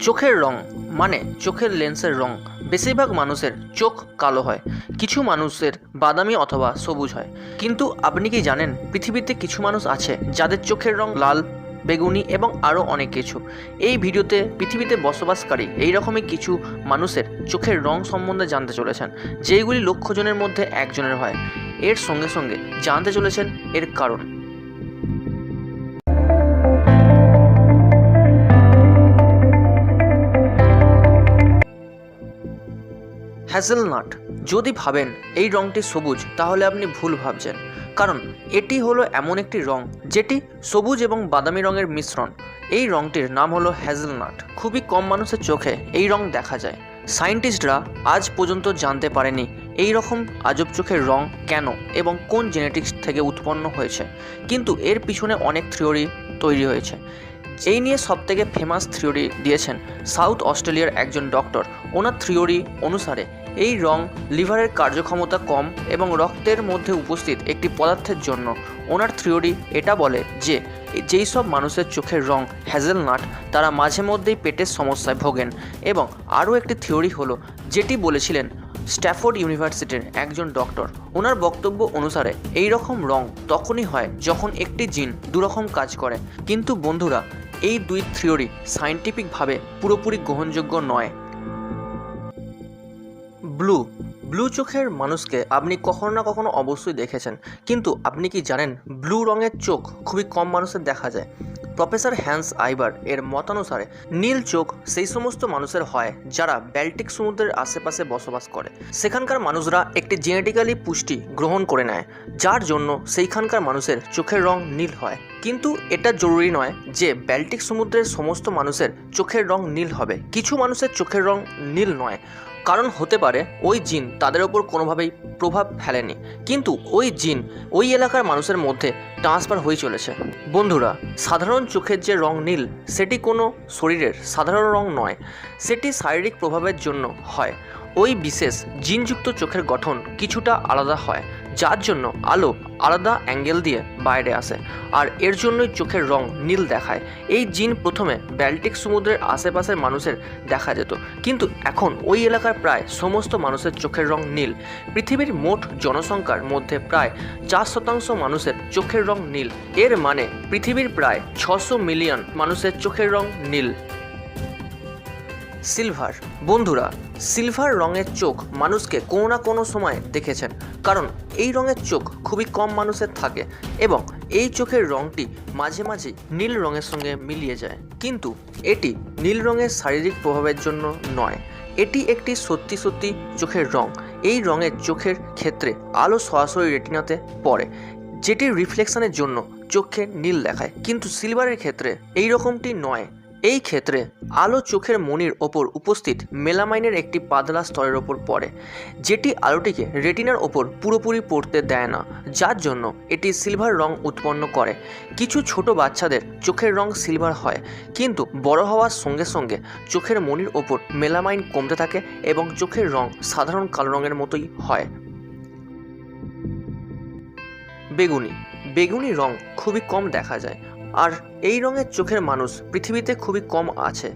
চোখের রং মানে চোখের লেন্সের রং। বেশিরভাগ মানুষের চোখ কালো হয়, কিছু মানুষের বাদামি অথবা সবুজ হয়। কিন্তু আপনি কি জানেন পৃথিবীতে কিছু মানুষ আছে যাদের চোখের রং লাল, বেগুনি এবং আরও অনেক কিছু। এই ভিডিওতে পৃথিবীতে বসবাসকারী এই রকমই কিছু মানুষের চোখের রং সম্বন্ধে জানতে চলেছেন, যেইগুলি লক্ষ জনের মধ্যে একজনের হয়। এর সঙ্গে সঙ্গে জানতে চলেছেন এর কারণ। হ্যাজেলনাট। যদি ভাবেন এই রঙটি সবুজ তাহলে আপনি ভুল ভাবছেন, কারণ এটি হলো এমন একটি রং যেটি সবুজ এবং বাদামি রঙের মিশ্রণ। এই রঙটির নাম হলো হ্যাজেলনাট। খুবই কম মানুষের চোখে এই রং দেখা যায়। সায়েন্টিস্টরা আজ পর্যন্ত জানতে পারেনি এই রকম আজব চোখের রং কেন এবং কোন জেনেটিক্স থেকে উৎপন্ন হয়েছে, কিন্তু এর পিছনে অনেক থিওরি তৈরি হয়েছে। এই নিয়ে সবথেকে ফেমাস থিওরি দিয়েছেন সাউথ অস্ট্রেলিয়ার একজন ডক্টর। ওনার থিওরি অনুসারে এই রং লিভারের কার্যক্ষমতা কম এবং রক্তের মধ্যে উপস্থিত একটি পদার্থের জন্য। ওনার থিওরি এটা বলে যে যেই সব মানুষের চোখের রং হ্যাজেলনাট তারা মাঝে মধ্যেই পেটের সমস্যায় ভোগেন। এবং আরও একটি থিওরি হলো যেটি বলেছিলেন স্ট্যাফোর্ড ইউনিভার্সিটির একজন ডক্টর। ওনার বক্তব্য অনুসারে এই রকম রং তখনই হয় যখন একটি জিন দুরকম কাজ করে। কিন্তু বন্ধুরা, এই দুই থিওরি সায়েন্টিফিকভাবে পুরোপুরি গ্রহণযোগ্য নয়। ব্লু চোখের মানুষকে আপনি কখনো না কখনো অবশ্যই দেখেছেন, কিন্তু আপনি কি জানেন ব্লু রঙের চোখ খুবই কম মানুষের দেখা যায়। প্রফেসর হ্যান্স আইবার এর মতানুসারে নীল চোখ সেই সমস্ত মানুষের হয় যারা ব্যাল্টিক সমুদ্রের আশেপাশে বসবাস করে। সেখানকার মানুষরা একটি জেনেটিক্যালি পুষ্টি গ্রহণ করে নেয়, যার জন্য সেইখানকার মানুষের চোখের রং নীল হয়। কিন্তু এটা জরুরি নয় যে ব্যাল্টিক সমুদ্রের সমস্ত মানুষের চোখের রং নীল হবে। কিছু মানুষের চোখের রং নীল নয়, কারণ হতে পারে ওই জিন তাদের ওপর কোনোভাবেই প্রভাব ফেলেনি, কিন্তু ওই জিন ওই এলাকার মানুষের মধ্যে ট্রান্সফার হয়ে চলেছে। বন্ধুরা, সাধারণ চোখের যে রং নীল সেটি কোনো শরীরের সাধারণ রং নয়, সেটি শারীরিক প্রভাবের জন্য হয়। ওই বিশেষ জিনযুক্ত চোখের গঠন কিছুটা আলাদা হয়, যার জন্য আলো আলাদা অ্যাঙ্গেল দিয়ে বাইরে আসে, আর এর জন্যই চোখের রং নীল দেখায়। এই জিন প্রথমে ব্যাল্টিক সমুদ্রের আশেপাশের মানুষের দেখা যেত, কিন্তু এখন ওই এলাকার প্রায় সমস্ত মানুষের চোখের রং নীল। পৃথিবীর মোট জনসংখ্যার মধ্যে প্রায় 4% মানুষের চোখের রং নীল। এর মানে পৃথিবীর প্রায় 600 মিলিয়ন মানুষের চোখের রং নীল। সিলভার। বন্ধুরা, সিলভার রঙের চোখ মানুষকে কোনো না কোনো সময় দেখেছেন, কারণ এই রঙের চোখ খুবই কম মানুষের থাকে এবং এই চোখের রঙটি মাঝে মাঝে নীল রঙের সঙ্গে মিলিয়ে যায়। কিন্তু এটি নীল রঙের শারীরিক প্রভাবের জন্য নয়, এটি একটি সত্যি সত্যি চোখের রং। এই রঙের চোখের ক্ষেত্রে আলো সরাসরি রেটিনাতে পড়ে, যেটি রিফ্লেকশনের জন্য চোখে নীল দেখায়। কিন্তু সিলভারের ক্ষেত্রে এই রকমটি নয়। এই ক্ষেত্রে আলো চোখের মণির ওপর উপস্থিত মেলামাইনের একটি পাতলা স্তরের ওপর পড়ে, যেটি আলোটিকে রেটিনার ওপর পুরোপুরি পড়তে দেয় না, যার জন্য এটি সিলভার রং উৎপন্ন করে। কিছু ছোট বাচ্চাদের চোখের রং সিলভার হয়, কিন্তু বড় হওয়ার সঙ্গে সঙ্গে চোখের মণির ওপর মেলামাইন কমতে থাকে এবং চোখের রং সাধারণ কালো রঙের মতোই হয়। বেগুনি রং খুবই কম দেখা যায়, আর এই রঙের চোখের মানুষ পৃথিবীতে খুবই কম আছে।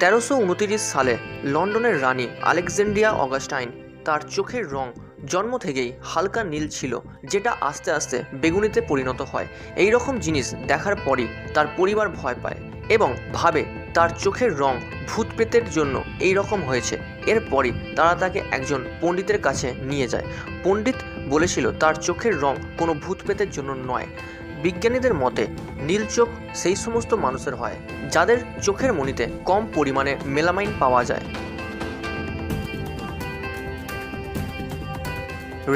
1329 সালে লন্ডনের রানী আলেকজান্ড্রিয়া অগাস্টাইন তার চোখের রং জন্ম থেকেই হালকা নীল ছিল, যেটা আস্তে আস্তে বেগুনিতে পরিণত হয়। এই রকম জিনিস দেখার পরই তার পরিবার ভয় পায় এবং ভাবে তার চোখের রং ভূত প্রেতের জন্য এই রকম হয়েছে। এরপরই তারা তাকে একজন পণ্ডিতের কাছে নিয়ে যায়। পণ্ডিত বলেছিল তার চোখের রং কোনো ভূত প্রেতের জন্য নয়। বিজ্ঞানীদের মতে নীল চোখ সেই সমস্ত মানুষের হয় যাদের চোখের মণিতে কম পরিমাণে মেলামাইন পাওয়া যায়।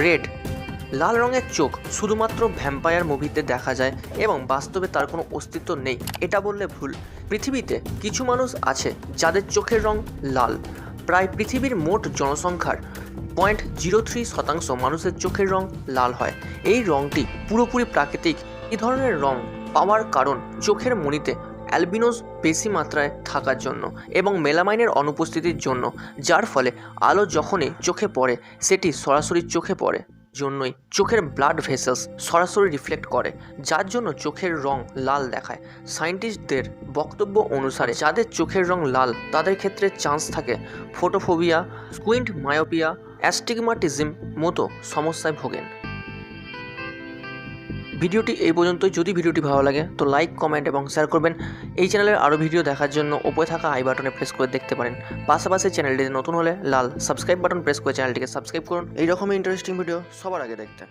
রেড। লাল রঙের চোখ শুধুমাত্র ভ্যাম্পায়ার মুভিতে দেখা যায় এবং বাস্তবে তার কোনো অস্তিত্ব নেই, এটা বললে ভুল। পৃথিবীতে কিছু মানুষ আছে যাদের চোখের রং লাল। প্রায় পৃথিবীর মোট জনসংখ্যার 0.03% মানুষের চোখের রং লাল হয়। এই রঙটি পুরোপুরি প্রাকৃতিক। এই ধরনের রং পাওয়ার কারণ চোখের মণিতে অ্যালবিনোস বেশি মাত্রায় থাকার জন্য এবং মেলামাইনের অনুপস্থিতির জন্য, যার ফলে আলো যখনই চোখে পড়ে সেটি সরাসরি চোখে পড়ে। জন্যই চোখের ব্লাড ভেসেলস সরাসরি রিফ্লেক্ট করে, যার জন্য চোখের রং লাল দেখায়। সায়েন্টিস্টদের বক্তব্য অনুসারে যাদের চোখের রং লাল তাদের ক্ষেত্রে চান্স থাকে ফোটোফোবিয়া, স্কুইন্ট মায়োপিয়া, অ্যাস্টিগমাটিজম মতো সমস্যায় ভোগেন। ভিডিওটি এই পর্যন্তই। যদি ভিডিওটি ভালো লাগে তো লাইক, কমেন্ট এবং শেয়ার করবেন। এই চ্যানেলের আরও ভিডিও দেখার জন্য উপরে থাকা আই বাটনে প্রেস করে দেখতে পারেন। পাশাপাশি চ্যানেলটিতে নতুন হলে লাল সাবস্ক্রাইব বাটন প্রেস করে চ্যানেলটিকে সাবস্ক্রাইব করুন এই রকমই ইন্টারেস্টিং ভিডিও সবার আগে দেখতে।